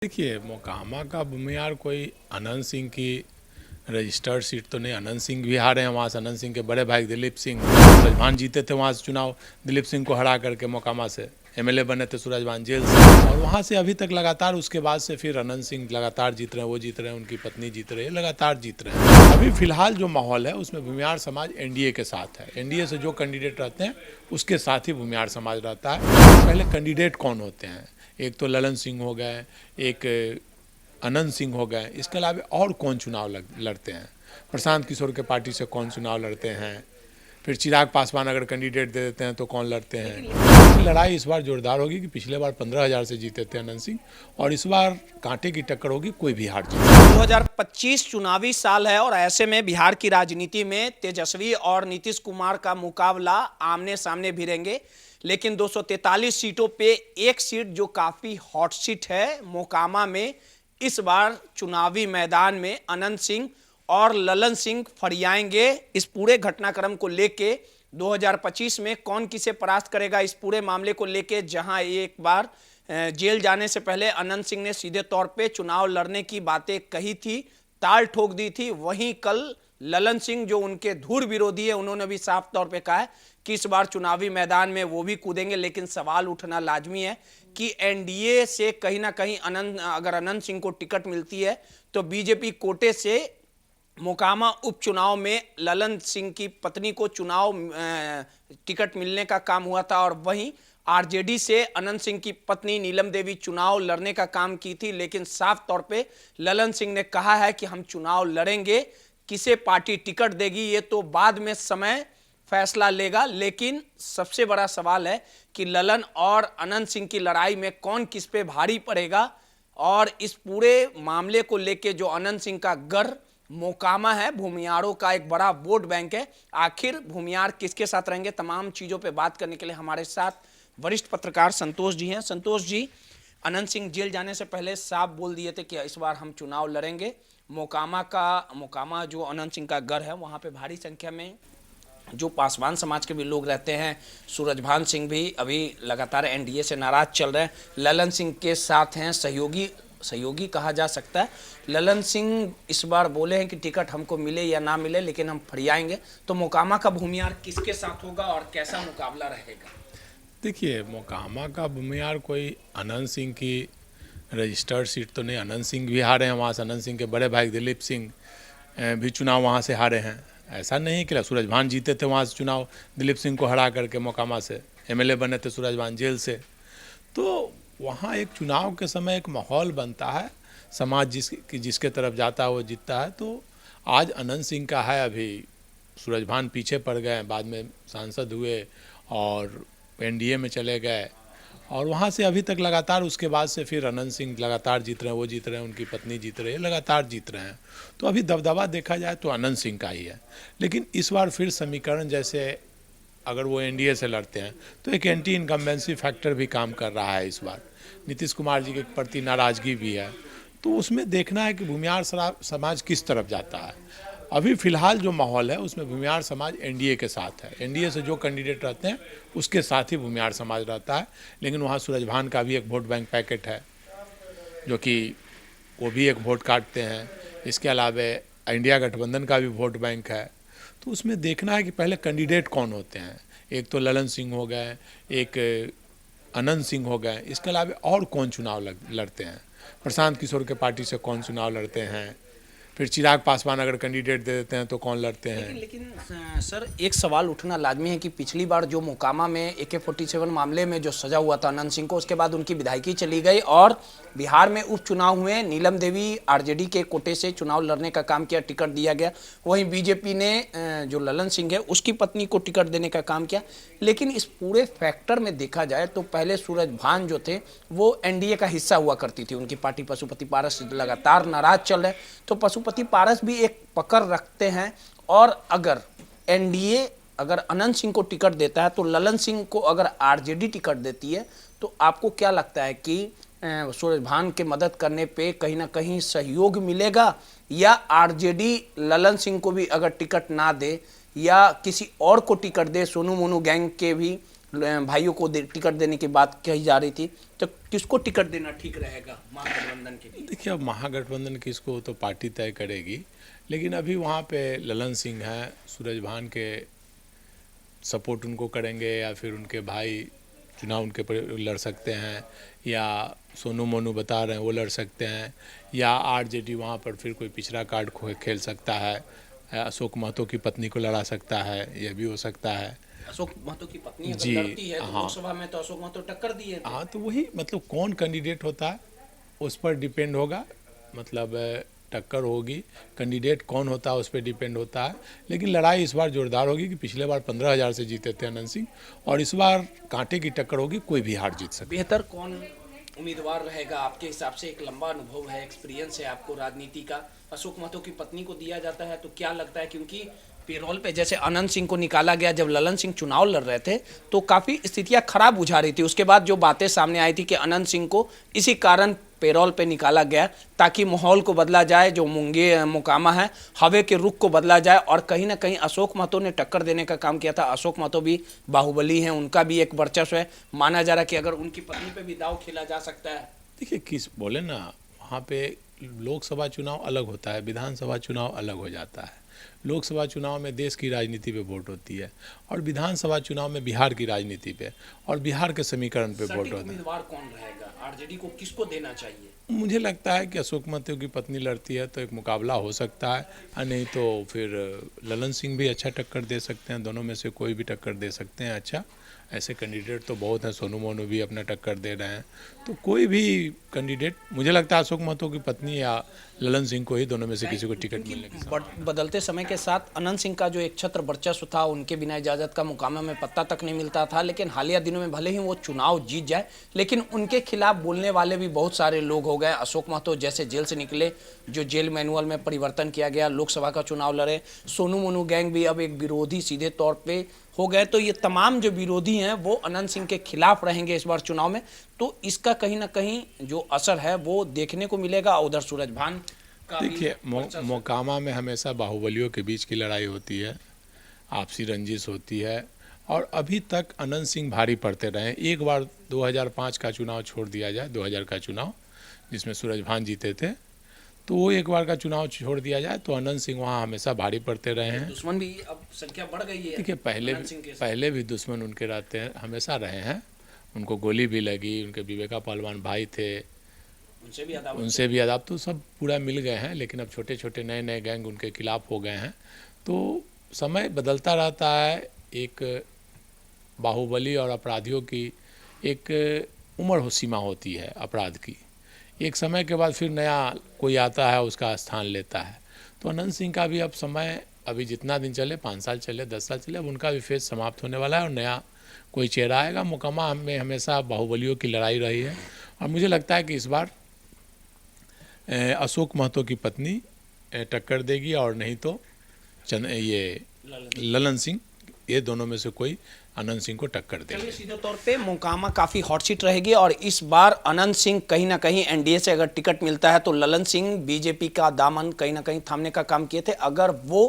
देखिए, मोकामा का भूमिहार कोई अनंत सिंह की रजिस्टर्ड सीट तो नहीं। अनंत सिंह भी हारे हैं वहाँ से। अनंत सिंह के बड़े भाई दिलीप सिंह सूरजभान जीते थे वहाँ से चुनाव, दिलीप सिंह को हरा करके मोकामा से एमएलए बने थे सूरजभान जेल से। और वहाँ से अभी तक लगातार उसके बाद से फिर अनंत सिंह लगातार जीत रहे हैं। वो जीत रहे हैं, उनकी पत्नी जीत रही है, लगातार जीत रहे हैं। अभी फिलहाल जो माहौल है उसमें भूमिहार समाज एनडीए के साथ है। एनडीए से जो कैंडिडेट रहते हैं उसके साथ ही भूमिहार समाज रहता है। पहले कैंडिडेट कौन होते हैं? एक तो ललन सिंह हो गए, एक अनंत सिंह हो गए, इसके अलावा और कौन चुनाव लड़ते हैं? प्रशांत किशोर के पार्टी से कौन चुनाव लड़ते हैं? फिर चिराग पासवान अगर कैंडिडेट दे देते हैं तो कौन लड़ते हैं? लड़ाई इस बार जोरदार होगी कि पिछले बार 15,000 से जीते थे अनंत सिंह, और इस बार कांटे की टक्कर होगी, कोई भी हार जीते। 2025 चुनावी साल है और ऐसे में बिहार की राजनीति में तेजस्वी और नीतीश कुमार का मुकाबला आमने सामने भिड़ेंगे। लेकिन 243 सीटों पे एक सीट जो काफी हॉट सीट है मोकामा में, इस बार चुनावी मैदान में अनंत सिंह और ललन सिंह फरियाएंगे। इस पूरे घटनाक्रम को लेके 2025 में कौन किसे परास्त करेगा, इस पूरे मामले को लेके जहां एक बार जेल जाने से पहले अनंत सिंह ने सीधे तौर पे चुनाव लड़ने की बातें कही थी, ताल ठोक दी थी, वहीं कल ललन सिंह जो उनके धुर विरोधी है उन्होंने भी साफ तौर पे कहा है कि इस बार चुनावी मैदान में वो भी कूदेंगे। लेकिन सवाल उठना लाजमी है कि एनडीए से कहीं ना कहीं अगर अनंत सिंह को टिकट मिलती है तो बीजेपी कोटे से मोकामा उपचुनाव में ललन सिंह की पत्नी को चुनाव टिकट मिलने का काम हुआ था, और वहीं आरजेडी से अनंत सिंह की पत्नी नीलम देवी चुनाव लड़ने का काम की थी। लेकिन साफ तौर पे ललन सिंह ने कहा है कि हम चुनाव लड़ेंगे, किसे पार्टी टिकट देगी ये तो बाद में समय फैसला लेगा। लेकिन सबसे बड़ा सवाल है कि ललन और अनंत सिंह की लड़ाई में कौन किस पे भारी पड़ेगा, और इस पूरे मामले को लेके जो अनंत सिंह का गढ़ मोकामा है, भूमियारों का एक बड़ा वोट बैंक है, आखिर भूमियार किसके साथ रहेंगे, तमाम चीजों पे बात करने के लिए हमारे साथ वरिष्ठ पत्रकार संतोष जी हैं। संतोष जी, अनंत सिंह जेल जाने से पहले साफ बोल दिए थे कि इस बार हम चुनाव लड़ेंगे। मोकामा जो अनंत सिंह का घर है वहां पे भारी संख्या में जो पासवान समाज के भी लोग रहते हैं, सूरजभान सिंह भी अभी लगातार एनडीए से नाराज चल रहे हैं, ललन सिंह के साथ हैं, सहयोगी कहा जा सकता है। ललन सिंह इस बार बोले हैं कि टिकट हमको मिले या ना मिले लेकिन हम फरियाएंगे। तो मोकामा का भूमिहार किसके साथ होगा और कैसा मुकाबला रहेगा? देखिए, मोकामा का भूमिहार कोई अनंत सिंह की रजिस्टर्ड सीट तो नहीं। अनंत सिंह भी हारे हैं वहाँ से। अनंत सिंह के बड़े भाई दिलीप सिंह भी चुनाव वहाँ से हारे हैं। ऐसा नहीं कि सूरजभान जीते थे वहाँ से चुनाव, दिलीप सिंह को हरा करके मोकामा से एमएलए बने थे सूरजभान जेल से। तो वहाँ एक चुनाव के समय एक माहौल बनता है, समाज जिसके तरफ जाता है वो जीतता है। तो आज अनंत सिंह का है, अभी सूरजभान पीछे पड़ गए, बाद में सांसद हुए और एनडीए में चले गए, और वहाँ से अभी तक लगातार उसके बाद से फिर अनंत सिंह लगातार जीत रहे हैं। वो जीत रहे हैं, उनकी पत्नी जीत रही है, लगातार जीत रहे हैं। तो अभी दबदबा देखा जाए तो अनंत सिंह का ही है। लेकिन इस बार फिर समीकरण जैसे अगर वो एनडीए से लड़ते हैं तो एक एंटी इनकम्बेंसी फैक्टर भी काम कर रहा है। इस बार नीतीश कुमार जी के प्रति नाराज़गी भी है। तो उसमें देखना है कि भूमिहार समाज किस तरफ जाता है। अभी फिलहाल जो माहौल है उसमें भूमिहार समाज एनडीए के साथ है। एनडीए से जो कैंडिडेट रहते हैं उसके साथ ही भूमिहार समाज रहता है। लेकिन वहाँ सूरजभान का भी एक वोट बैंक पैकेट है, जो कि वो भी एक वोट काटते हैं। इसके अलावा इंडिया गठबंधन का भी वोट बैंक है। तो उसमें देखना है कि पहले कैंडिडेट कौन होते हैं। एक तो ललन सिंह हो गए, एक अनंत सिंह हो गए, इसके अलावा और कौन चुनाव लड़ते हैं? प्रशांत किशोर के पार्टी से कौन चुनाव लड़ते हैं? फिर चिराग पासवान अगर कैंडिडेट दे देते हैं तो कौन लड़ते हैं? लेकिन सर, एक सवाल उठना लाजमी है कि पिछली बार जो मोकामा में AK-47 मामले में जो सजा हुआ था अनंत सिंह को, उसके बाद उनकी विधायकी चली गई और बिहार में उपचुनाव हुए, नीलम देवी आरजेडी के कोटे से चुनाव लड़ने का काम किया, टिकट दिया गया। वहीं बीजेपी ने जो ललन सिंह है उसकी पत्नी को टिकट देने का काम किया। लेकिन इस पूरे फैक्टर में देखा जाए तो पहले सूरजभान जो थे वो एनडीए का हिस्सा हुआ करती थी, उनकी पार्टी पशुपति पारस लगातार नाराज चल रहे, तो पशुपति पारस भी एक पकड़ रखते हैं। और अगर एनडीए अगर अनंत सिंह को टिकट देता है तो ललन सिंह को अगर आरजेडी टिकट देती है तो आपको क्या लगता है कि सूरजभान के मदद करने पे कहीं ना कहीं सहयोग मिलेगा, या आरजेडी ललन सिंह को भी अगर टिकट ना दे या किसी और को टिकट दे, सोनू मोनू गैंग के भी भाइयों को टिकट देने की बात कही जा रही थी, तो किसको टिकट देना ठीक रहेगा महागठबंधन के लिए? देखिए, अब महागठबंधन किसको तो पार्टी तय करेगी, लेकिन अभी वहाँ पे ललन सिंह हैं, सूरजभान के सपोर्ट उनको करेंगे या फिर उनके भाई चुनाव उनके पर लड़ सकते हैं, या सोनू मोनू बता रहे हैं वो लड़ सकते हैं, या आरजेडी वहाँ पर फिर कोई पिछड़ा कार्ड खेल सकता है, अशोक महतो की पत्नी को लड़ा सकता है, यह भी हो सकता है। अशोक महतो की पत्नी जी, अगर लड़ती है तो हाँ। लोकसभा में तो अशोक महतो टक्कर दिए थे। हाँ, तो वही मतलब कौन कैंडिडेट होता है उस पर डिपेंड होगा, मतलब टक्कर होगी, कैंडिडेट कौन होता है उस पर डिपेंड होता है। लेकिन लड़ाई इस बार जोरदार होगी कि पिछले बार 15,000 से जीते थे अनंत सिंह, और इस बार कांटे की टक्कर होगी, कोई भी हार जीत सकता है। बेहतर कौन उम्मीदवार रहेगा आपके हिसाब से? एक लंबा अनुभव है, एक्सपीरियंस है आपको राजनीति का। अशोक महतो की पत्नी को दिया जाता है तो क्या लगता है, क्योंकि पेरोल पे जैसे अनंत सिंह को निकाला गया, जब ललन सिंह चुनाव लड़ रहे थे तो काफी स्थितियां खराब बुझा रही थी। उसके बाद जो बातें सामने आई थी कि अनंत सिंह को इसी कारण पेरोल पे निकाला गया ताकि माहौल को बदला जाए, जो मोकामा है हवे के रुख को बदला जाए, और कहीं ना कहीं अशोक महतो ने टक्कर देने का काम किया था। अशोक महतो भी बाहुबली हैं, उनका भी एक वर्चस्व है, माना जा रहा है कि अगर उनकी पत्नी पे भी दाव खेला जा सकता है। देखिए, किस बोले ना, वहाँ पे लोकसभा चुनाव अलग होता है, विधानसभा चुनाव अलग हो जाता है। लोकसभा चुनाव में देश की राजनीति पे वोट होती है, और विधानसभा चुनाव में बिहार की राजनीति पे और बिहार के समीकरण पे वोट सटीक होता है। उम्मीदवार कौन रहेगा? आरजेडी को किसको देना चाहिए? मुझे लगता है कि अशोक महतो की पत्नी लड़ती है तो एक मुकाबला हो सकता है, और नहीं तो फिर ललन सिंह भी अच्छा टक्कर दे सकते हैं। दोनों में से कोई भी टक्कर दे सकते हैं अच्छा। ऐसे कैंडिडेट तो बहुत हैं, सोनू मोनू भी अपना टक्कर दे रहे हैं, तो कोई भी कैंडिडेट, मुझे लगता है अशोक महतो की पत्नी या ललन सिंह को ही, दोनों में से किसी को टिकट मिलने की संभावना। बदलते समय के साथ अनंत सिंह का जो एक छत्र वर्चस्व था, उनके बिना इजाजत का मुकामा में पत्ता तक नहीं मिलता था, लेकिन हालिया दिनों में भले ही वो चुनाव जीत जाए, लेकिन उनके खिलाफ बोलने वाले भी बहुत सारे लोग हो गए। अशोक महतो जैसे जेल से निकले, जो जेल मैनुअल में परिवर्तन किया गया, लोकसभा का चुनाव लड़े। सोनू मोनू गैंग भी अब एक विरोधी सीधे तौर पे हो गए। तो ये तमाम जो विरोधी हैं वो अनंत सिंह के खिलाफ रहेंगे इस बार चुनाव में, तो इसका कहीं ना कहीं जो असर है वो देखने को मिलेगा। उधर सूरजभान का देखिए, मोकामा में हमेशा बाहुबलियों के बीच की लड़ाई होती है, आपसी रंजिश होती है, और अभी तक अनंत सिंह भारी पड़ते रहे। एक बार 2005 का चुनाव छोड़ दिया जाए, 2000 का चुनाव जिसमें सूरजभान जीते थे, तो वो एक बार का चुनाव छोड़ दिया जाए तो अनंत सिंह वहाँ हमेशा भारी पड़ते रहे हैं। दुश्मन भी अब संख्या बढ़ गई है। देखिए, पहले भी दुश्मन उनके रहते हैं, हमेशा रहे हैं। उनको गोली भी लगी, उनके विवेका पहलवान भाई थे, उनसे भी अदाब, तो सब पूरा मिल गए हैं। लेकिन अब छोटे छोटे नए नए गैंग उनके खिलाफ हो गए हैं, तो समय बदलता रहता है। एक बाहुबली और अपराधियों की एक उम्र सीमा होती है अपराध की, एक समय के बाद फिर नया कोई आता है उसका स्थान लेता है। तो अनंत सिंह का भी अब समय, अभी जितना दिन चले, 5 साल चले, 10 साल चले, अब उनका भी फेज समाप्त होने वाला है और नया कोई चेहरा आएगा। मोकामा में हमेशा बाहुबलियों की लड़ाई रही है, और मुझे लगता है कि इस बार अशोक महतो की पत्नी टक्कर देगी, और नहीं तो ये ललन सिंह, ये दोनों में से कोई अनंत सिंह को टक्कर देंगे। सीधे तौर पे मोकामा काफी हॉट सीट रहेगी, और इस बार अनंत सिंह कहीं ना कहीं एनडीए से अगर टिकट मिलता है तो ललन सिंह बीजेपी का दामन कहीं ना कहीं थामने का काम किए थे। अगर वो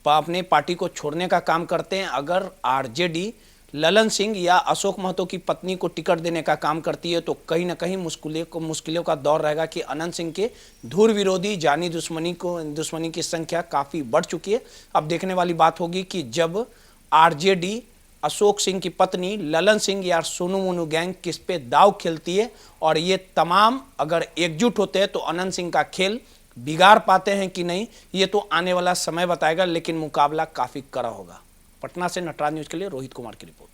अपने पार्टी को छोड़ने का काम करते हैं, अगर आरजेडी ललन सिंह या अशोक महतो की पत्नी को टिकट देने का काम करती है, तो कहीं ना कहीं मुश्किलों का दौर रहेगा कि अनंत सिंह के धुर विरोधी जानी दुश्मनी की संख्या काफ़ी बढ़ चुकी है। अब देखने वाली बात होगी कि जब आरजेडी अशोक सिंह की पत्नी ललन सिंह या सोनू मोनू गैंग किस पे दाव खेलती है, और ये तमाम अगर एकजुट होते हैं तो अनंत सिंह का खेल बिगाड़ पाते हैं कि नहीं, ये तो आने वाला समय बताएगा। लेकिन मुकाबला काफ़ी कड़ा होगा। पटना से नटराज न्यूज़ के लिए रोहित कुमार की रिपोर्ट।